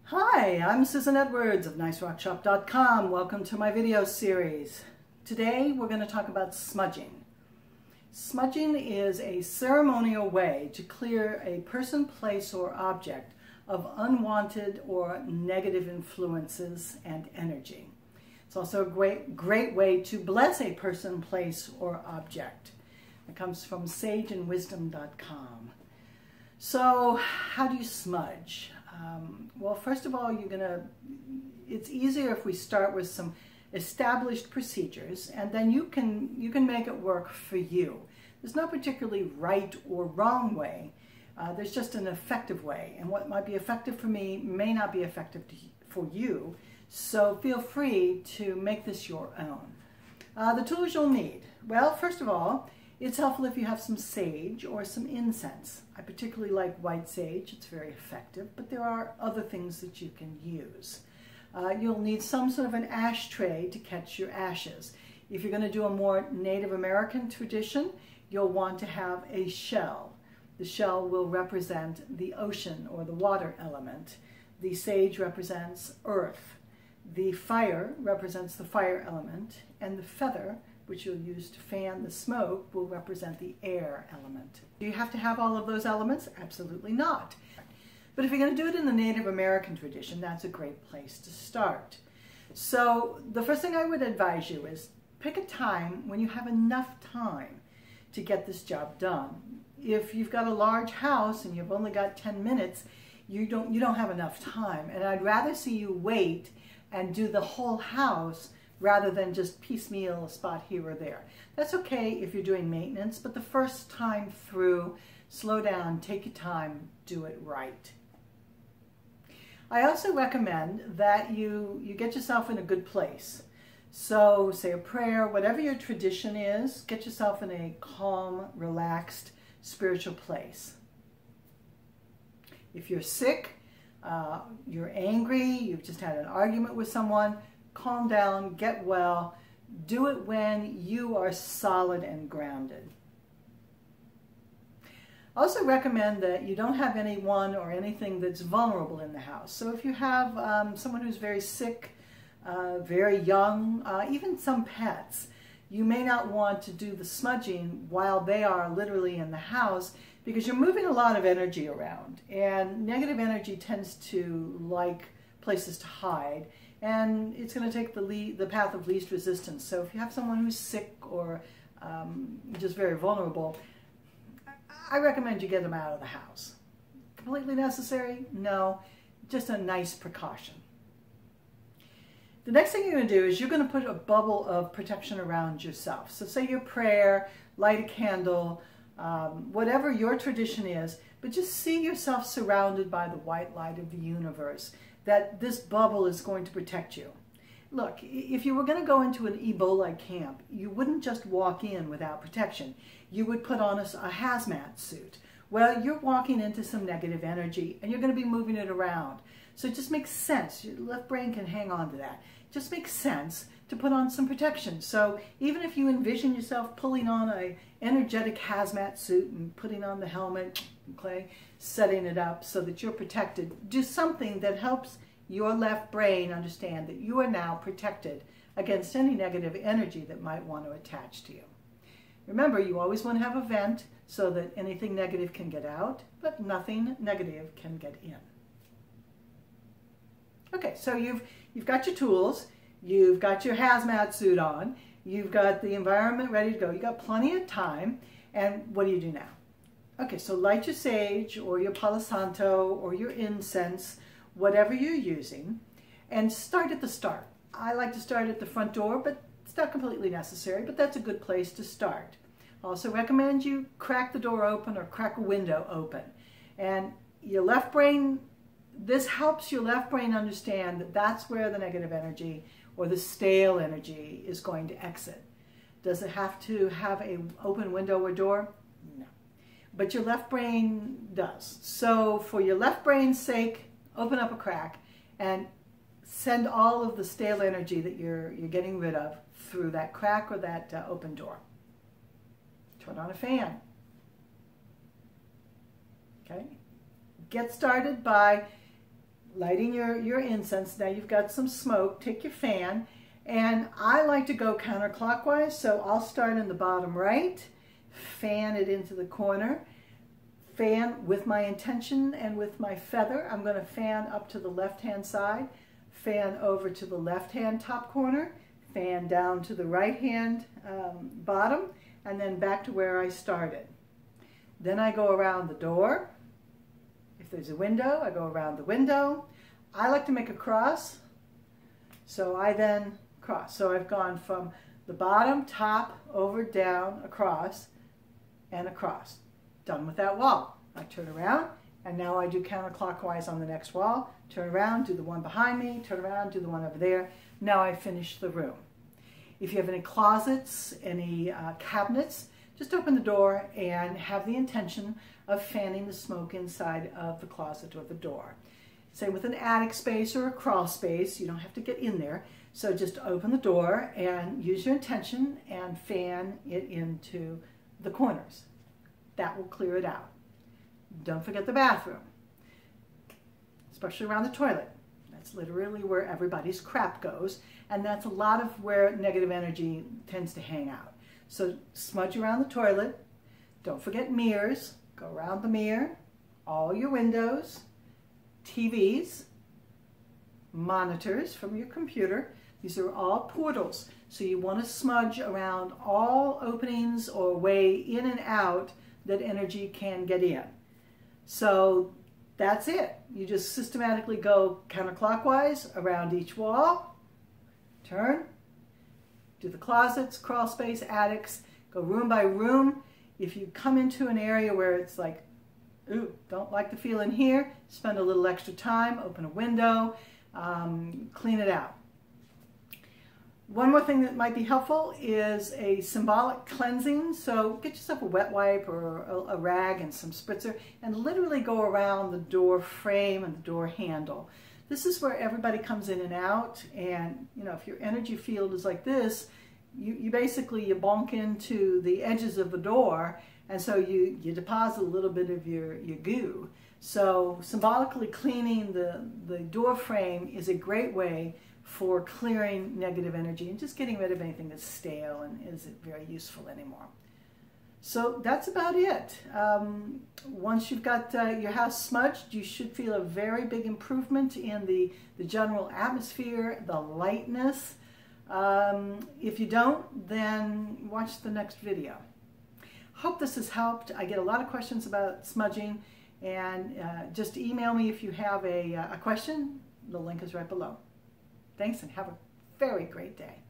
Hi, I'm Susan Edwards of NiceRockShop.com. Welcome to my video series. Today we're going to talk about smudging. Smudging is a ceremonial way to clear a person, place, or object of unwanted or negative influences and energy. It's also a great way to bless a person, place, or object. It comes from sageandwisdom.com. So how do you smudge? Well, first of all, it's easier if we start with some established procedures, and then you can make it work for you. There's no particularly right or wrong way. There's just an effective way, and what might be effective for me may not be effective for you. So feel free to make this your own. The tools you'll need. Well, first of all, it's helpful if you have some sage or some incense. I particularly like white sage. It's very effective, but there are other things that you can use. You'll need some sort of an ashtray to catch your ashes. If you're going to do a more Native American tradition, you'll want to have a shell. The shell will represent the ocean or the water element. The sage represents earth. The fire represents the fire element, and the feather, which you'll use to fan the smoke, will represent the air element. Do you have to have all of those elements? Absolutely not. But if you're going to do it in the Native American tradition, that's a great place to start. So the first thing I would advise you is pick a time when you have enough time to get this job done. If you've got a large house and you've only got 10 minutes, you don't have enough time. And I'd rather see you wait and do the whole house rather than just piecemeal a spot here or there. That's okay if you're doing maintenance, but the first time through, slow down, take your time, do it right. I also recommend that you get yourself in a good place. So say a prayer, whatever your tradition is, get yourself in a calm, relaxed, spiritual place. If you're sick, you're angry, you've just had an argument with someone, calm down, get well. Do it when you are solid and grounded. I also recommend that you don't have anyone or anything that's vulnerable in the house. So if you have someone who's very sick, very young, even some pets, you may not want to do the smudging while they are literally in the house, because you're moving a lot of energy around, and negative energy tends to like places to hide, and it's going to take the path of least resistance. So if you have someone who's sick or just very vulnerable, I recommend you get them out of the house. Completely necessary? No, just a nice precaution. The next thing you're going to do is you're going to put a bubble of protection around yourself. So say your prayer, light a candle, whatever your tradition is, but just see yourself surrounded by the white light of the universe, that this bubble is going to protect you. Look, if you were going to go into an Ebola camp, you wouldn't just walk in without protection. You would put on a hazmat suit. Well, you're walking into some negative energy, and you're going to be moving it around. So it just makes sense. Your left brain can hang on to that. It just makes sense to put on some protection. So even if you envision yourself pulling on an energetic hazmat suit and putting on the helmet, okay, setting it up so that you're protected, do something that helps your left brain understand that you are now protected against any negative energy that might want to attach to you. Remember, you always want to have a vent so that anything negative can get out, but nothing negative can get in. Okay, so you've got your tools, you've got your hazmat suit on, you've got the environment ready to go, you've got plenty of time, and what do you do now? Okay, so light your sage or your Palo Santo or your incense, whatever you're using, and start at the start. I like to start at the front door, but it's not completely necessary, but that's a good place to start. I also recommend you crack the door open or crack a window open. And your left brain, this helps your left brain understand that that's where the negative energy or the stale energy is going to exit. Does it have to have an open window or door? No. But your left brain does. So for your left brain's sake, open up a crack and send all of the stale energy that you're getting rid of through that crack or that open door. Turn on a fan. Okay? Get started by lighting your incense. Now you've got some smoke. Take your fan, and I like to go counterclockwise, so I'll start in the bottom right, fan it into the corner, fan with my intention and with my feather. I'm going to fan up to the left-hand side, fan over to the left-hand top corner, fan down to the right-hand bottom, and then back to where I started. Then I go around the door. If there's a window, I go around the window. I like to make a cross, so I then cross. So I've gone from the bottom, top, over, down, across, and across. Done with that wall. I turn around, and now I do counterclockwise on the next wall. Turn around, do the one behind me, turn around, do the one over there. Now I finish the room. If you have any closets, any cabinets, just open the door and have the intention of fanning the smoke inside of the closet or the door. Same with an attic space or a crawl space. You don't have to get in there. So just open the door and use your intention and fan it into the corners. That will clear it out. Don't forget the bathroom, especially around the toilet. That's literally where everybody's crap goes, and that's a lot of where negative energy tends to hang out. So smudge around the toilet. Don't forget mirrors. Go around the mirror, all your windows, TVs, monitors from your computer. These are all portals. So you want to smudge around all openings or way in and out that energy can get in. So that's it. You just systematically go counterclockwise around each wall, turn, do the closets, crawl space, attics, go room by room. If you come into an area where it's like, ooh, don't like the feel in here, spend a little extra time, open a window, clean it out. One more thing that might be helpful is a symbolic cleansing. So get yourself a wet wipe or a rag and some spritzer and literally go around the door frame and the door handle. This is where everybody comes in and out, and you know, if your energy field is like this, you basically bonk into the edges of the door, and so you deposit a little bit of your goo. So symbolically cleaning the door frame is a great way for clearing negative energy and just getting rid of anything that's stale and isn't very useful anymore. So that's about it. Once you've got your house smudged, you should feel a very big improvement in the general atmosphere, the lightness. If you don't, then watch the next video. Hope this has helped. I get a lot of questions about smudging, and just email me if you have a question. The link is right below. Thanks, and have a very great day.